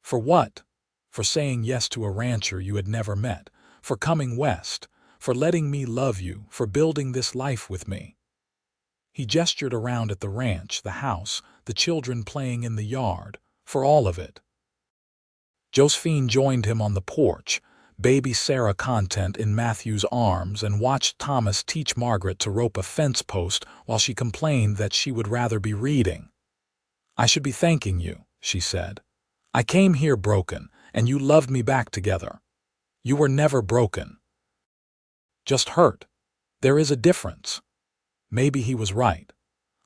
"For what?" "For saying yes to a rancher you had never met, for coming west, for letting me love you, for building this life with me." He gestured around at the ranch, the house, the children playing in the yard, for all of it. Josephine joined him on the porch, baby Sarah content in Matthew's arms, and watched Thomas teach Margaret to rope a fence post while she complained that she would rather be reading. "I should be thanking you," she said. "I came here broken, and you loved me back together. You were never broken. Just hurt. There is a difference." Maybe he was right.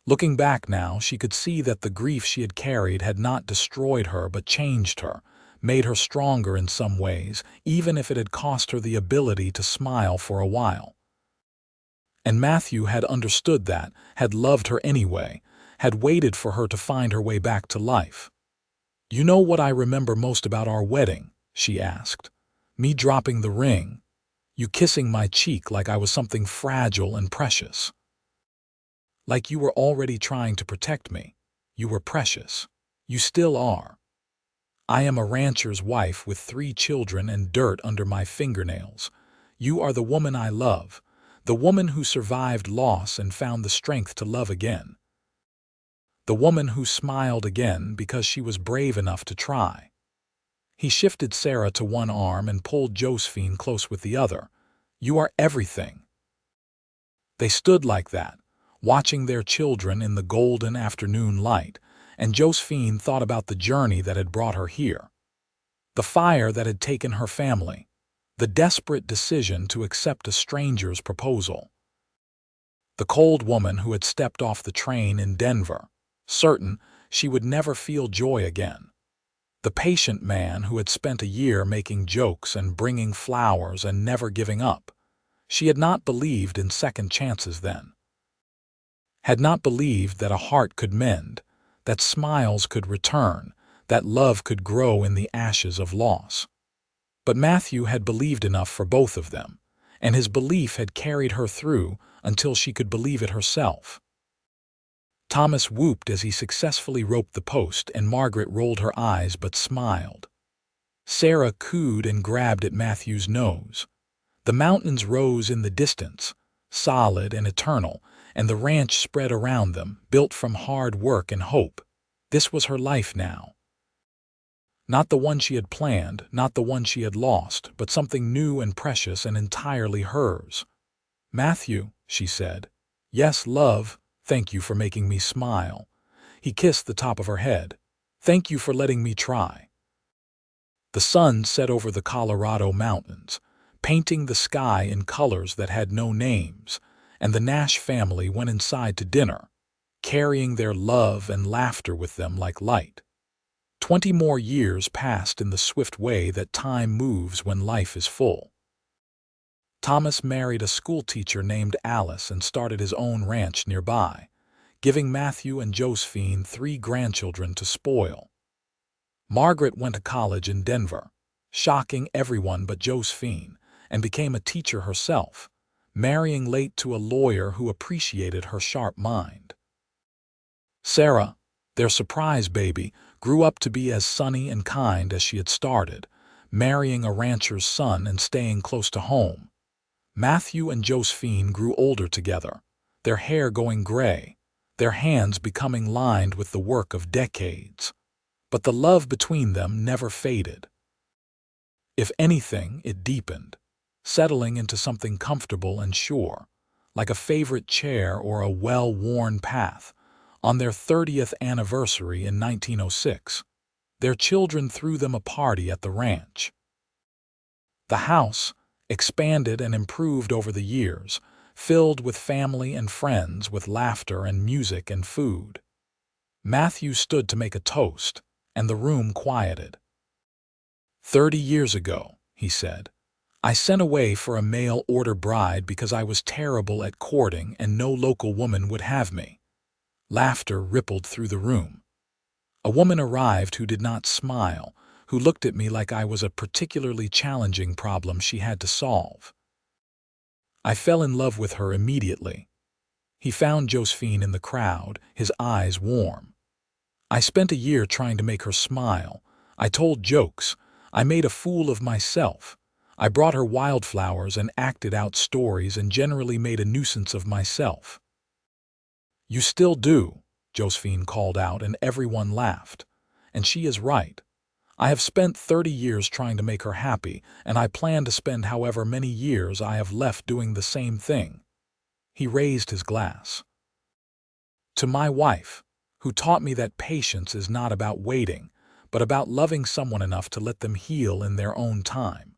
Looking back now, she could see that the grief she had carried had not destroyed her but changed her, made her stronger in some ways, even if it had cost her the ability to smile for a while. And Matthew had understood that, had loved her anyway, had waited for her to find her way back to life. "You know what I remember most about our wedding?" she asked. "Me dropping the ring. You kissing my cheek like I was something fragile and precious. Like you were already trying to protect me. You were precious. You still are. I am a rancher's wife with 3 children and dirt under my fingernails. You are the woman I love, the woman who survived loss and found the strength to love again. The woman who smiled again because she was brave enough to try." He shifted Sarah to one arm and pulled Josephine close with the other. "You are everything." They stood like that, watching their children in the golden afternoon light, and Josephine thought about the journey that had brought her here. The fire that had taken her family. The desperate decision to accept a stranger's proposal. The cold woman who had stepped off the train in Denver, certain she would never feel joy again. The patient man who had spent a year making jokes and bringing flowers and never giving up. She had not believed in second chances then. Had not believed that a heart could mend, that smiles could return, that love could grow in the ashes of loss. But Matthew had believed enough for both of them, and his belief had carried her through until she could believe it herself. Thomas whooped as he successfully roped the post, and Margaret rolled her eyes but smiled. Sarah cooed and grabbed at Matthew's nose. The mountains rose in the distance, solid and eternal, and the ranch spread around them, built from hard work and hope. This was her life now. Not the one she had planned, not the one she had lost, but something new and precious and entirely hers. "Matthew," she said. "Yes, love, thank you for making me smile." He kissed the top of her head. "Thank you for letting me try." The sun set over the Colorado mountains, painting the sky in colors that had no names, and the Nash family went inside to dinner, carrying their love and laughter with them like light. 20 more years passed in the swift way that time moves when life is full. Thomas married a schoolteacher named Alice and started his own ranch nearby, giving Matthew and Josephine 3 grandchildren to spoil. Margaret went to college in Denver, shocking everyone but Josephine, and became a teacher herself, marrying late to a lawyer who appreciated her sharp mind. Sarah, their surprise baby, grew up to be as sunny and kind as she had started, marrying a rancher's son and staying close to home. Matthew and Josephine grew older together, their hair going gray, their hands becoming lined with the work of decades. But the love between them never faded. If anything, it deepened, settling into something comfortable and sure, like a favorite chair or a well-worn path. On their 30th anniversary in 1906, their children threw them a party at the ranch. The house, expanded and improved over the years, filled with family and friends, with laughter and music and food. Matthew stood to make a toast, and the room quieted. 30 years ago, he said, I sent away for a mail-order bride because I was terrible at courting and no local woman would have me. Laughter rippled through the room. A woman arrived who did not smile, who looked at me like I was a particularly challenging problem she had to solve. I fell in love with her immediately. He found Josephine in the crowd, his eyes warm. I spent a year trying to make her smile. I told jokes. I made a fool of myself. I brought her wildflowers and acted out stories and generally made a nuisance of myself. You still do, Josephine called out, and everyone laughed. And she is right. I have spent 30 years trying to make her happy, and I plan to spend however many years I have left doing the same thing. He raised his glass. To my wife, who taught me that patience is not about waiting, but about loving someone enough to let them heal in their own time.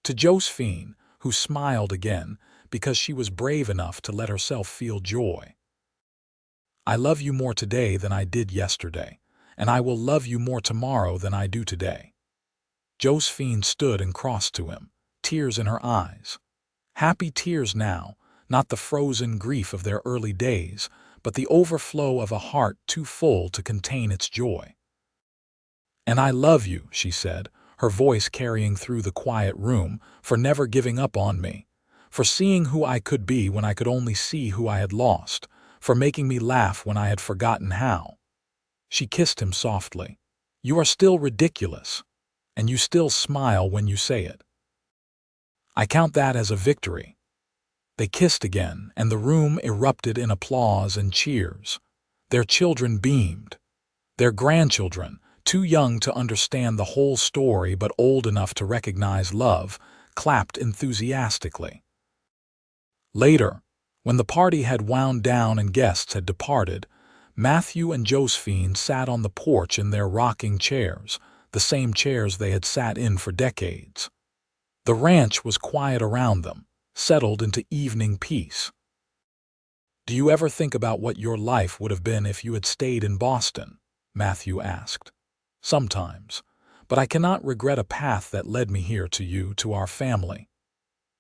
To Josephine, who smiled again because she was brave enough to let herself feel joy. I love you more today than I did yesterday, and I will love you more tomorrow than I do today. Josephine stood and crossed to him, tears in her eyes. Happy tears now, not the frozen grief of their early days, but the overflow of a heart too full to contain its joy. And I love you, she said, her voice carrying through the quiet room, for never giving up on me, for seeing who I could be when I could only see who I had lost, for making me laugh when I had forgotten how. She kissed him softly. You are still ridiculous, and you still smile when you say it. I count that as a victory. They kissed again, and the room erupted in applause and cheers. Their children beamed. Their grandchildren, too young to understand the whole story but old enough to recognize love, clapped enthusiastically. Later, when the party had wound down and guests had departed, Matthew and Josephine sat on the porch in their rocking chairs, the same chairs they had sat in for decades. The ranch was quiet around them, settled into evening peace. Do you ever think about what your life would have been if you had stayed in Boston? Matthew asked. Sometimes, but I cannot regret a path that led me here to you, to our family.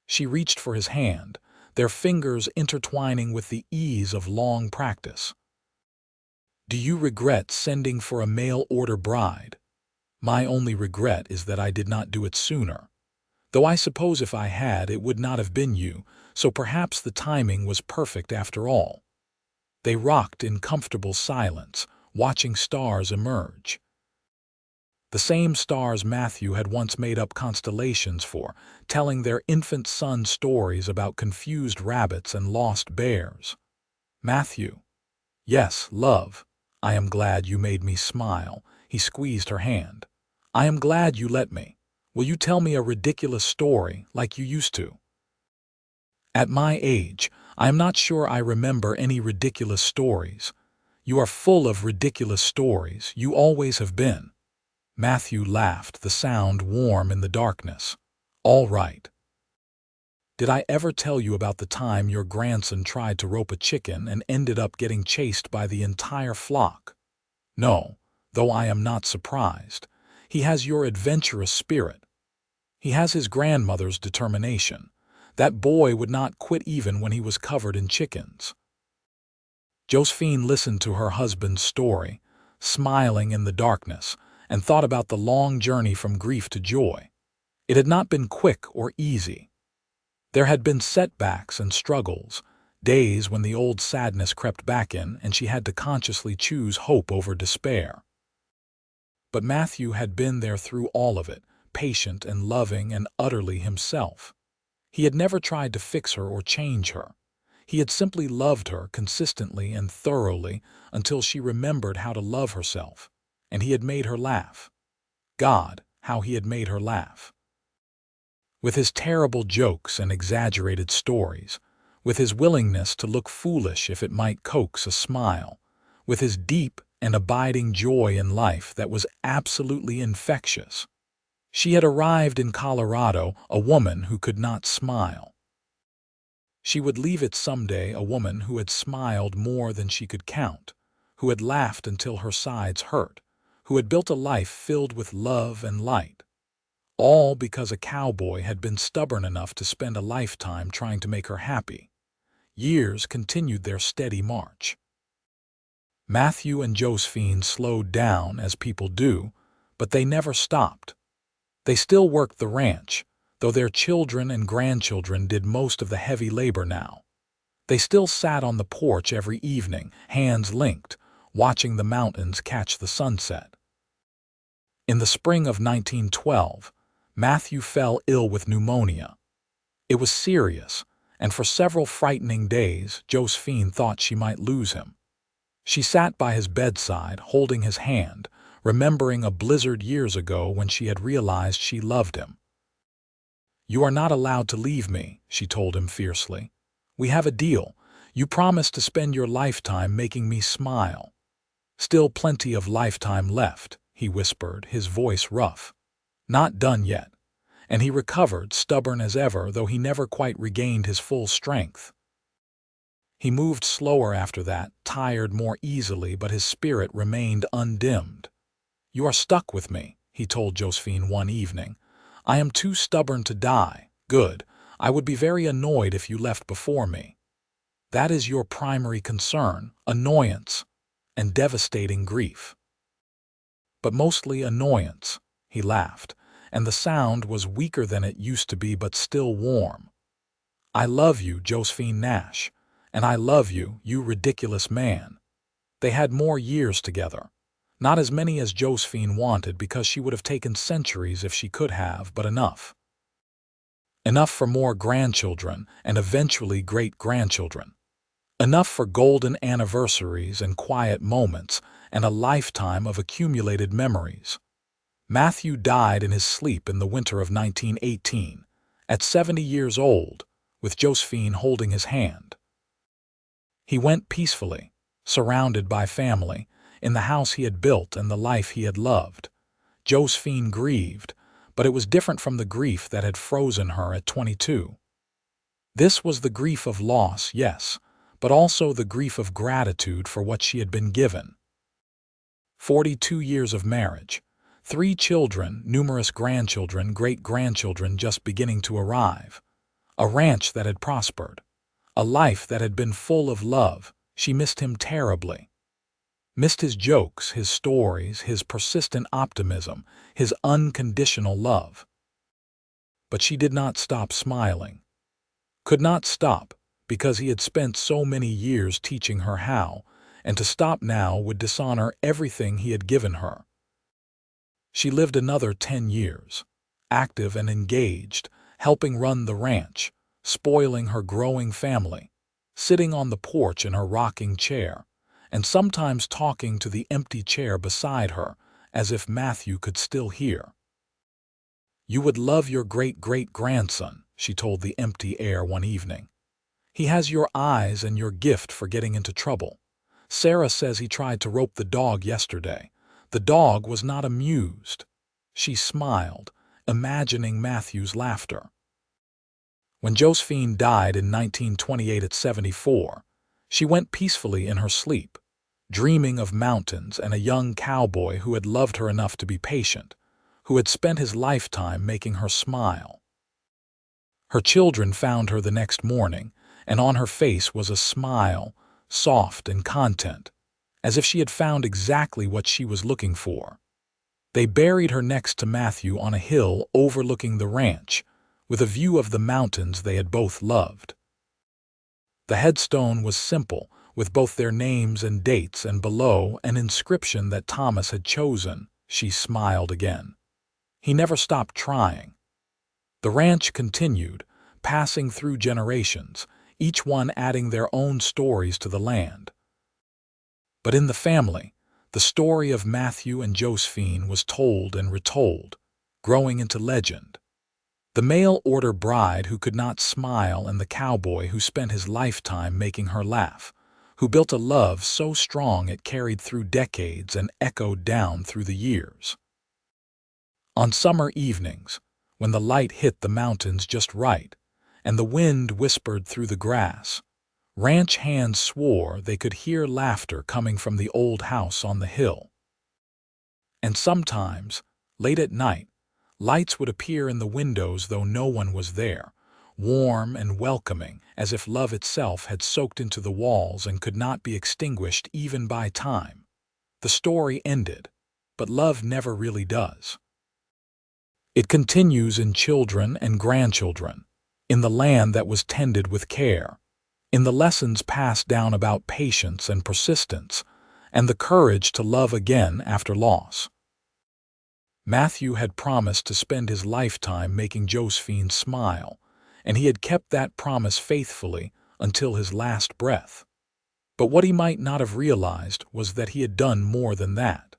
She reached for his hand, their fingers intertwining with the ease of long practice. Do you regret sending for a mail-order bride? My only regret is that I did not do it sooner. Though I suppose if I had, it would not have been you, so perhaps the timing was perfect after all." They rocked in comfortable silence, watching stars emerge. The same stars Matthew had once made up constellations for, telling their infant son stories about confused rabbits and lost bears. "Matthew." "Yes, love. I am glad you made me smile." He squeezed her hand. "I am glad you let me. Will you tell me a ridiculous story like you used to?" "At my age, I am not sure I remember any ridiculous stories." "You are full of ridiculous stories. You always have been." Matthew laughed, the sound warm in the darkness. "All right. Did I ever tell you about the time your grandson tried to rope a chicken and ended up getting chased by the entire flock?" "No, though I am not surprised. He has your adventurous spirit. He has his grandmother's determination. That boy would not quit even when he was covered in chickens." Josephine listened to her husband's story, smiling in the darkness, and thought about the long journey from grief to joy. It had not been quick or easy. There had been setbacks and struggles, days when the old sadness crept back in and she had to consciously choose hope over despair. But Matthew had been there through all of it, patient and loving and utterly himself. He had never tried to fix her or change her. He had simply loved her consistently and thoroughly until she remembered how to love herself, and he had made her laugh. God, how he had made her laugh. With his terrible jokes and exaggerated stories, with his willingness to look foolish if it might coax a smile, with his deep and abiding joy in life that was absolutely infectious. She had arrived in Colorado a woman who could not smile. She would leave it someday a woman who had smiled more than she could count, who had laughed until her sides hurt, who had built a life filled with love and light. All because a cowboy had been stubborn enough to spend a lifetime trying to make her happy. Years continued their steady march. Matthew and Josephine slowed down, as people do, but they never stopped. They still worked the ranch, though their children and grandchildren did most of the heavy labor now. They still sat on the porch every evening, hands linked, watching the mountains catch the sunset. In the spring of 1912, Matthew fell ill with pneumonia. It was serious, and for several frightening days Josephine thought she might lose him. She sat by his bedside, holding his hand, remembering a blizzard years ago when she had realized she loved him. "You are not allowed to leave me," she told him fiercely. "We have a deal. You promised to spend your lifetime making me smile." "Still plenty of lifetime left," he whispered, his voice rough. "Not done yet." And he recovered, stubborn as ever, though he never quite regained his full strength. He moved slower after that, tired more easily, but his spirit remained undimmed. "You are stuck with me," he told Josephine one evening. "I am too stubborn to die. Good. I would be very annoyed if you left before me. That is your primary concern, annoyance and devastating grief." "But mostly annoyance," he laughed, and the sound was weaker than it used to be but still warm. "I love you, Josephine Nash, and I love you, you ridiculous man." They had more years together. Not as many as Josephine wanted, because she would have taken centuries if she could have, but enough. Enough for more grandchildren and eventually great-grandchildren. Enough for golden anniversaries and quiet moments and a lifetime of accumulated memories. Matthew died in his sleep in the winter of 1918, at 70 years old, with Josephine holding his hand. He went peacefully, surrounded by family, in the house he had built and the life he had loved. Josephine grieved, but it was different from the grief that had frozen her at 22. This was the grief of loss, yes, but also the grief of gratitude for what she had been given. 42 years of marriage, 3 children, numerous grandchildren, great-grandchildren just beginning to arrive. A ranch that had prospered. A life that had been full of love. She missed him terribly. Missed his jokes, his stories, his persistent optimism, his unconditional love. But she did not stop smiling. Could not stop, because he had spent so many years teaching her how, and to stop now would dishonor everything he had given her. She lived another 10 years, active and engaged, helping run the ranch, spoiling her growing family, sitting on the porch in her rocking chair, and sometimes talking to the empty chair beside her, as if Matthew could still hear. "You would love your great-great-grandson," she told the empty air one evening. "He has your eyes and your gift for getting into trouble. Sarah says he tried to rope the dog yesterday. The dog was not amused." She smiled, imagining Matthew's laughter. When Josephine died in 1928 at 74, she went peacefully in her sleep, dreaming of mountains and a young cowboy who had loved her enough to be patient, who had spent his lifetime making her smile. Her children found her the next morning, and on her face was a smile, soft and content, as if she had found exactly what she was looking for. They buried her next to Matthew on a hill overlooking the ranch, with a view of the mountains they had both loved. The headstone was simple, with both their names and dates, and below an inscription that Thomas had chosen. She smiled again. He never stopped trying. The ranch continued, passing through generations, each one adding their own stories to the land. But in the family, the story of Matthew and Josephine was told and retold, growing into legend. The mail-order bride who could not smile and the cowboy who spent his lifetime making her laugh, who built a love so strong it carried through decades and echoed down through the years. On summer evenings, when the light hit the mountains just right, and the wind whispered through the grass, ranch hands swore they could hear laughter coming from the old house on the hill. And sometimes, late at night, lights would appear in the windows though no one was there, warm and welcoming, as if love itself had soaked into the walls and could not be extinguished even by time. The story ended, but love never really does. It continues in children and grandchildren, in the land that was tended with care, in the lessons passed down about patience and persistence, and the courage to love again after loss. Matthew had promised to spend his lifetime making Josephine smile, and he had kept that promise faithfully until his last breath. But what he might not have realized was that he had done more than that.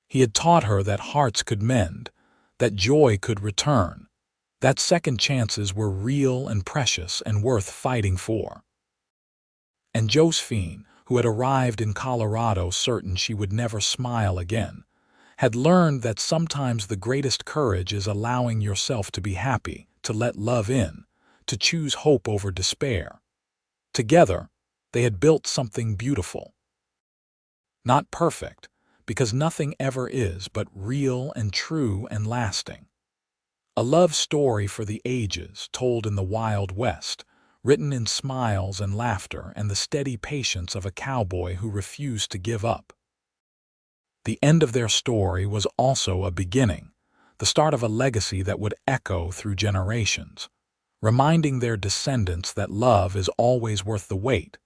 He had taught her that hearts could mend, that joy could return, that second chances were real and precious and worth fighting for. And Josephine, who had arrived in Colorado certain she would never smile again, had learned that sometimes the greatest courage is allowing yourself to be happy, to let love in, to choose hope over despair. Together, they had built something beautiful. Not perfect, because nothing ever is, but real and true and lasting. A love story for the ages, told in the Wild West, written in smiles and laughter and the steady patience of a cowboy who refused to give up. The end of their story was also a beginning, the start of a legacy that would echo through generations, reminding their descendants that love is always worth the wait,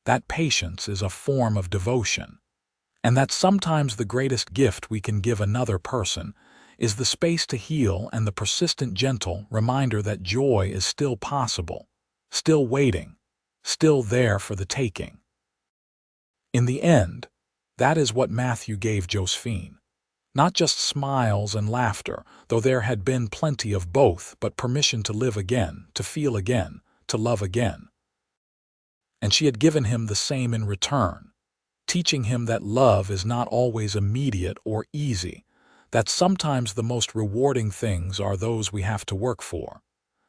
that patience is a form of devotion, and that sometimes the greatest gift we can give another person is the space to heal and the persistent gentle reminder that joy is still possible, still waiting, still there for the taking. In the end, that is what Matthew gave Josephine. Not just smiles and laughter, though there had been plenty of both, but permission to live again, to feel again, to love again. And she had given him the same in return, teaching him that love is not always immediate or easy, that sometimes the most rewarding things are those we have to work for,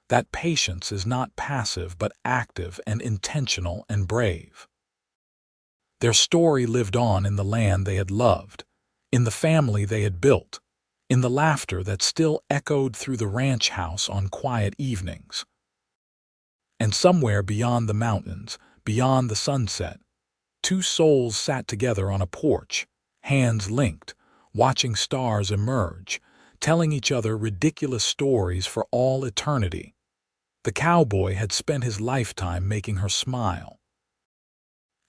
that patience is not passive but active and intentional and brave. Their story lived on in the land they had loved, in the family they had built, in the laughter that still echoed through the ranch house on quiet evenings. And somewhere beyond the mountains, beyond the sunset, two souls sat together on a porch, hands linked, watching stars emerge, telling each other ridiculous stories for all eternity. The cowboy had spent his lifetime making her smile,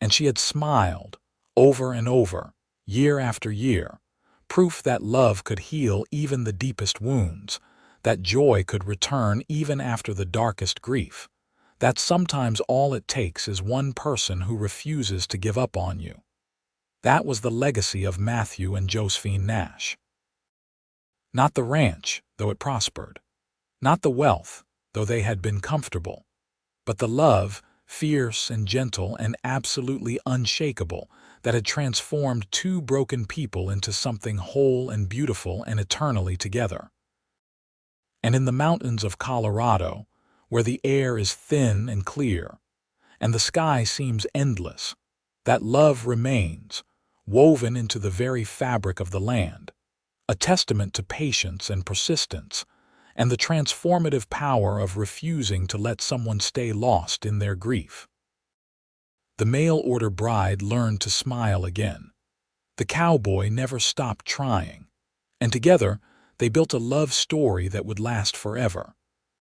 and she had smiled over and over, year after year, proof that love could heal even the deepest wounds, that joy could return even after the darkest grief, that sometimes all it takes is one person who refuses to give up on you. That was the legacy of Matthew and Josephine Nash. Not the ranch, though it prospered. Not the wealth, though they had been comfortable. But the love, fierce and gentle and absolutely unshakable, that had transformed two broken people into something whole and beautiful and eternally together. And in the mountains of Colorado, where the air is thin and clear, and the sky seems endless, that love remains, woven into the very fabric of the land, a testament to patience and persistence, and the transformative power of refusing to let someone stay lost in their grief. The mail-order bride learned to smile again. The cowboy never stopped trying, and together they built a love story that would last forever.